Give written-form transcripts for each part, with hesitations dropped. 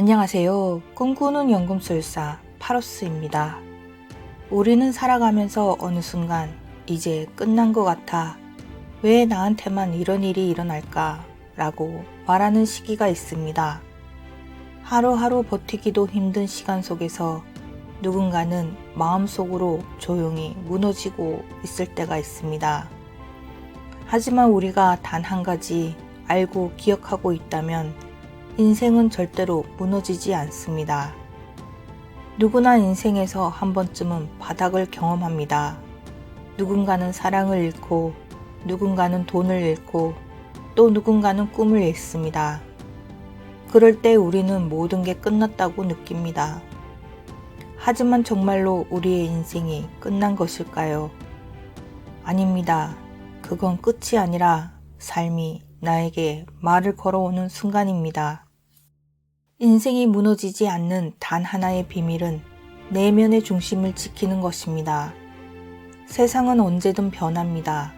안녕하세요. 꿈꾸는 연금술사 파로스입니다. 우리는 살아가면서 어느 순간 이제 끝난 것 같아. 왜 나한테만 이런 일이 일어날까? 라고 말하는 시기가 있습니다. 하루하루 버티기도 힘든 시간 속에서 누군가는 마음속으로 조용히 무너지고 있을 때가 있습니다. 하지만 우리가 단 한 가지 알고 기억하고 있다면 인생은 절대로 무너지지 않습니다. 누구나 인생에서 한 번쯤은 바닥을 경험합니다. 누군가는 사랑을 잃고, 누군가는 돈을 잃고, 또 누군가는 꿈을 잃습니다. 그럴 때 우리는 모든 게 끝났다고 느낍니다. 하지만 정말로 우리의 인생이 끝난 것일까요? 아닙니다. 그건 끝이 아니라 삶이 나에게 말을 걸어오는 순간입니다. 인생이 무너지지 않는 단 하나의 비밀은 내면의 중심을 지키는 것입니다. 세상은 언제든 변합니다.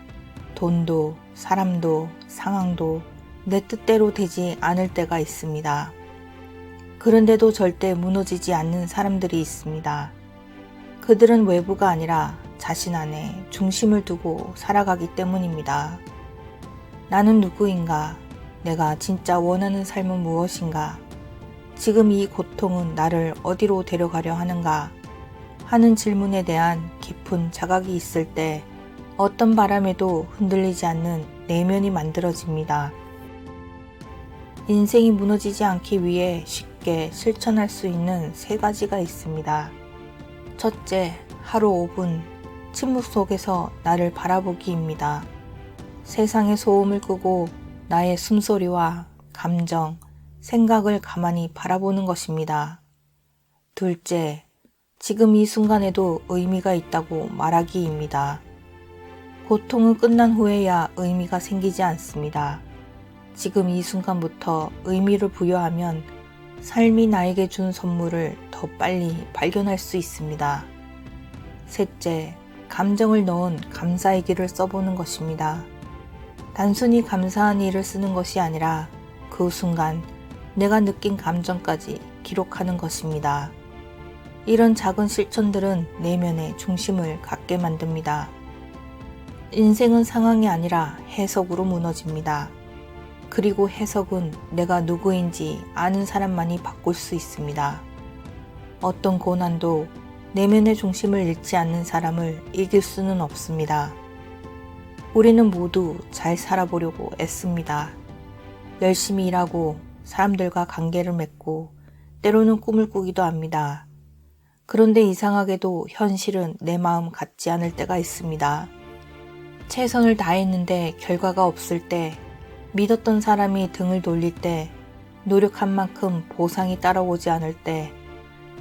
돈도, 사람도, 상황도 내 뜻대로 되지 않을 때가 있습니다. 그런데도 절대 무너지지 않는 사람들이 있습니다. 그들은 외부가 아니라 자신 안에 중심을 두고 살아가기 때문입니다. 나는 누구인가? 내가 진짜 원하는 삶은 무엇인가? 지금 이 고통은 나를 어디로 데려가려 하는가? 하는 질문에 대한 깊은 자각이 있을 때 어떤 바람에도 흔들리지 않는 내면이 만들어집니다. 인생이 무너지지 않기 위해 쉽게 실천할 수 있는 3가지가 있습니다. 첫째, 하루 5분 침묵 속에서 나를 바라보기입니다. 세상의 소음을 끄고 나의 숨소리와 감정, 생각을 가만히 바라보는 것입니다. 둘째, 지금 이 순간에도 의미가 있다고 말하기입니다. 고통은 끝난 후에야 의미가 생기지 않습니다. 지금 이 순간부터 의미를 부여하면 삶이 나에게 준 선물을 더 빨리 발견할 수 있습니다. 셋째, 감정을 넣은 감사의 길을 써보는 것입니다. 단순히 감사한 일을 쓰는 것이 아니라 그 순간 내가 느낀 감정까지 기록하는 것입니다. 이런 작은 실천들은 내면의 중심을 갖게 만듭니다. 인생은 상황이 아니라 해석으로 무너집니다. 그리고 해석은 내가 누구인지 아는 사람만이 바꿀 수 있습니다. 어떤 고난도 내면의 중심을 잃지 않는 사람을 이길 수는 없습니다. 우리는 모두 잘 살아보려고 애씁니다. 열심히 일하고 사람들과 관계를 맺고 때로는 꿈을 꾸기도 합니다. 그런데 이상하게도 현실은 내 마음 같지 않을 때가 있습니다. 최선을 다했는데 결과가 없을 때, 믿었던 사람이 등을 돌릴 때, 노력한 만큼 보상이 따라오지 않을 때,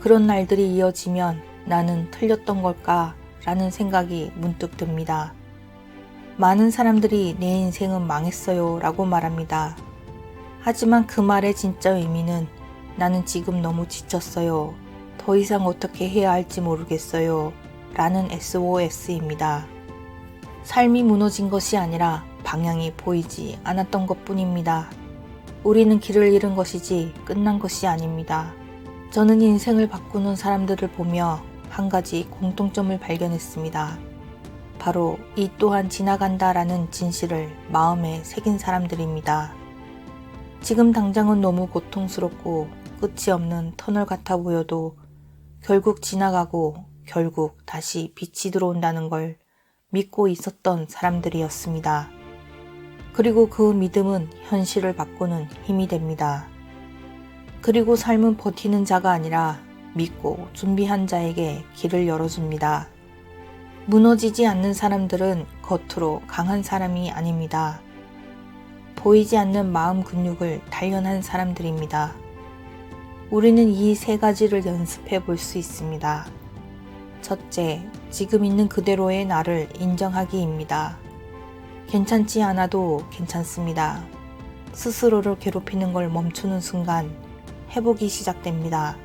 그런 날들이 이어지면 나는 틀렸던 걸까? 라는 생각이 문득 듭니다. 많은 사람들이 내 인생은 망했어요 라고 말합니다. 하지만 그 말의 진짜 의미는 나는 지금 너무 지쳤어요. 더 이상 어떻게 해야 할지 모르겠어요. 라는 SOS입니다. 삶이 무너진 것이 아니라 방향이 보이지 않았던 것 뿐입니다. 우리는 길을 잃은 것이지 끝난 것이 아닙니다. 저는 인생을 바꾸는 사람들을 보며 한 가지 공통점을 발견했습니다. 바로 이 또한 지나간다 라는 진실을 마음에 새긴 사람들입니다. 지금 당장은 너무 고통스럽고 끝이 없는 터널 같아 보여도 결국 지나가고 결국 다시 빛이 들어온다는 걸 믿고 있었던 사람들이었습니다. 그리고 그 믿음은 현실을 바꾸는 힘이 됩니다. 그리고 삶은 버티는 자가 아니라 믿고 준비한 자에게 길을 열어줍니다. 무너지지 않는 사람들은 겉으로 강한 사람이 아닙니다. 보이지 않는 마음 근육을 단련한 사람들입니다. 우리는 이 3가지를 연습해 볼 수 있습니다. 첫째, 지금 있는 그대로의 나를 인정하기입니다. 괜찮지 않아도 괜찮습니다. 스스로를 괴롭히는 걸 멈추는 순간 회복이 시작됩니다.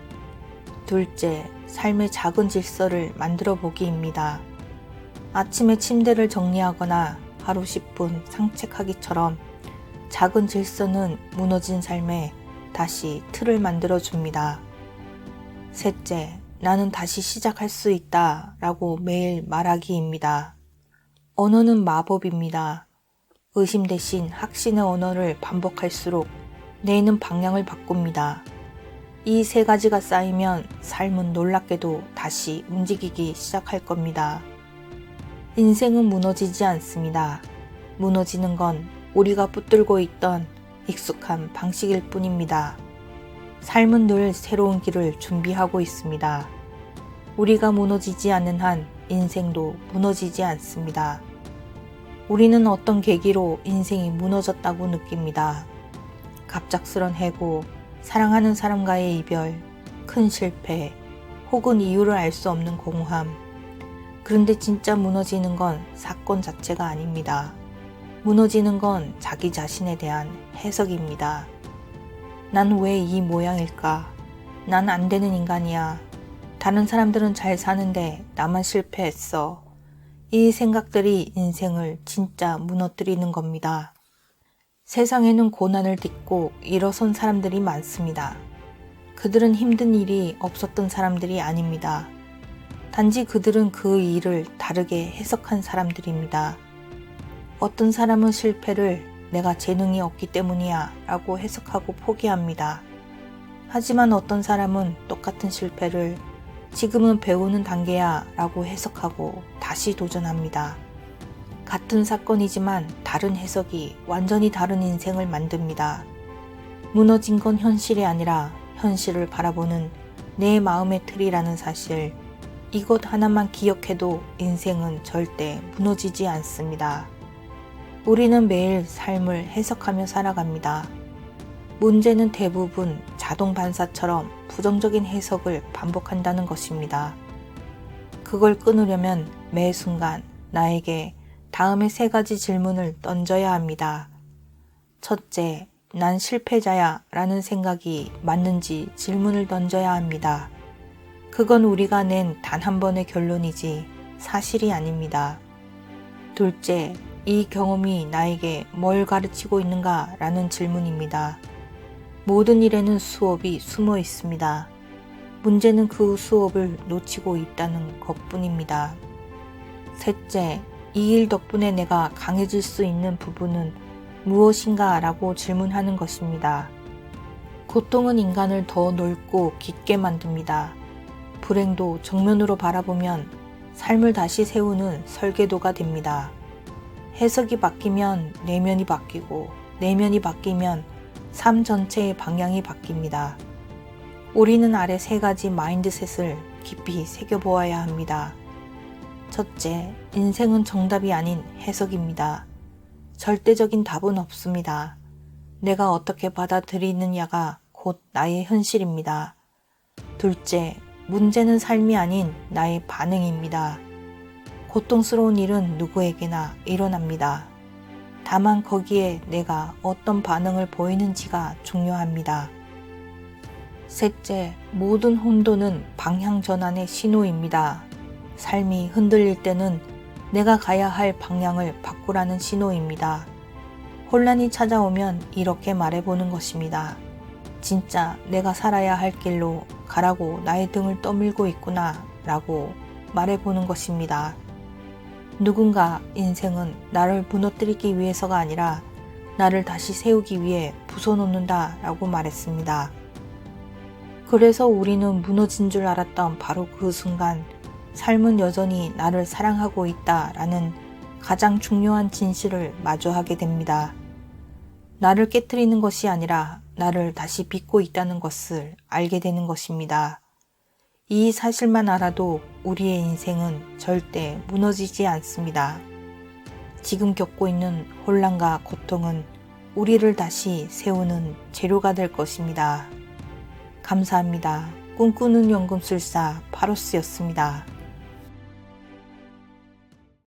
둘째, 삶의 작은 질서를 만들어 보기입니다. 아침에 침대를 정리하거나 하루 10분 산책하기처럼 작은 질서는 무너진 삶에 다시 틀을 만들어 줍니다. 셋째, 나는 다시 시작할 수 있다 라고 매일 말하기입니다. 언어는 마법입니다. 의심 대신 확신의 언어를 반복할수록 뇌는 방향을 바꿉니다. 이 세 가지가 쌓이면 삶은 놀랍게도 다시 움직이기 시작할 겁니다. 인생은 무너지지 않습니다. 무너지는 건 우리가 붙들고 있던 익숙한 방식일 뿐입니다. 삶은 늘 새로운 길을 준비하고 있습니다. 우리가 무너지지 않는 한 인생도 무너지지 않습니다. 우리는 어떤 계기로 인생이 무너졌다고 느낍니다. 갑작스런 해고, 사랑하는 사람과의 이별, 큰 실패, 혹은 이유를 알 수 없는 공허함. 그런데 진짜 무너지는 건 사건 자체가 아닙니다. 무너지는 건 자기 자신에 대한 해석입니다. 난 왜 이 모양일까? 난 안 되는 인간이야. 다른 사람들은 잘 사는데 나만 실패했어. 이 생각들이 인생을 진짜 무너뜨리는 겁니다. 세상에는 고난을 딛고 일어선 사람들이 많습니다. 그들은 힘든 일이 없었던 사람들이 아닙니다. 단지 그들은 그 일을 다르게 해석한 사람들입니다. 어떤 사람은 실패를 내가 재능이 없기 때문이야 라고 해석하고 포기합니다. 하지만 어떤 사람은 똑같은 실패를 지금은 배우는 단계야 라고 해석하고 다시 도전합니다. 같은 사건이지만 다른 해석이 완전히 다른 인생을 만듭니다. 무너진 건 현실이 아니라 현실을 바라보는 내 마음의 틀이라는 사실, 이것 하나만 기억해도 인생은 절대 무너지지 않습니다. 우리는 매일 삶을 해석하며 살아갑니다. 문제는 대부분 자동 반사처럼 부정적인 해석을 반복한다는 것입니다. 그걸 끊으려면 매 순간 나에게 다음의 세 가지 질문을 던져야 합니다. 첫째, 난 실패자야 라는 생각이 맞는지 질문을 던져야 합니다. 그건 우리가 낸 단 한 번의 결론이지 사실이 아닙니다. 둘째, 이 경험이 나에게 뭘 가르치고 있는가 라는 질문입니다. 모든 일에는 수업이 숨어 있습니다. 문제는 그 수업을 놓치고 있다는 것뿐입니다. 셋째, 이 일 덕분에 내가 강해질 수 있는 부분은 무엇인가 라고 질문하는 것입니다. 고통은 인간을 더 넓고 깊게 만듭니다. 불행도 정면으로 바라보면 삶을 다시 세우는 설계도가 됩니다. 해석이 바뀌면 내면이 바뀌고 내면이 바뀌면 삶 전체의 방향이 바뀝니다. 우리는 아래 세 가지 마인드셋을 깊이 새겨보아야 합니다. 첫째, 인생은 정답이 아닌 해석입니다. 절대적인 답은 없습니다. 내가 어떻게 받아들이느냐가 곧 나의 현실입니다. 둘째, 문제는 삶이 아닌 나의 반응입니다. 고통스러운 일은 누구에게나 일어납니다. 다만 거기에 내가 어떤 반응을 보이는지가 중요합니다. 셋째, 모든 혼돈은 방향 전환의 신호입니다. 삶이 흔들릴 때는 내가 가야 할 방향을 바꾸라는 신호입니다. 혼란이 찾아오면 이렇게 말해보는 것입니다. 진짜 내가 살아야 할 길로 가라고 나의 등을 떠밀고 있구나 라고 말해보는 것입니다. 누군가 인생은 나를 무너뜨리기 위해서가 아니라 나를 다시 세우기 위해 부숴놓는다 라고 말했습니다. 그래서 우리는 무너진 줄 알았던 바로 그 순간 삶은 여전히 나를 사랑하고 있다 라는 가장 중요한 진실을 마주하게 됩니다. 나를 깨트리는 것이 아니라 나를 다시 빚고 있다는 것을 알게 되는 것입니다. 이 사실만 알아도 우리의 인생은 절대 무너지지 않습니다. 지금 겪고 있는 혼란과 고통은 우리를 다시 세우는 재료가 될 것입니다. 감사합니다. 꿈꾸는 연금술사 파로스였습니다.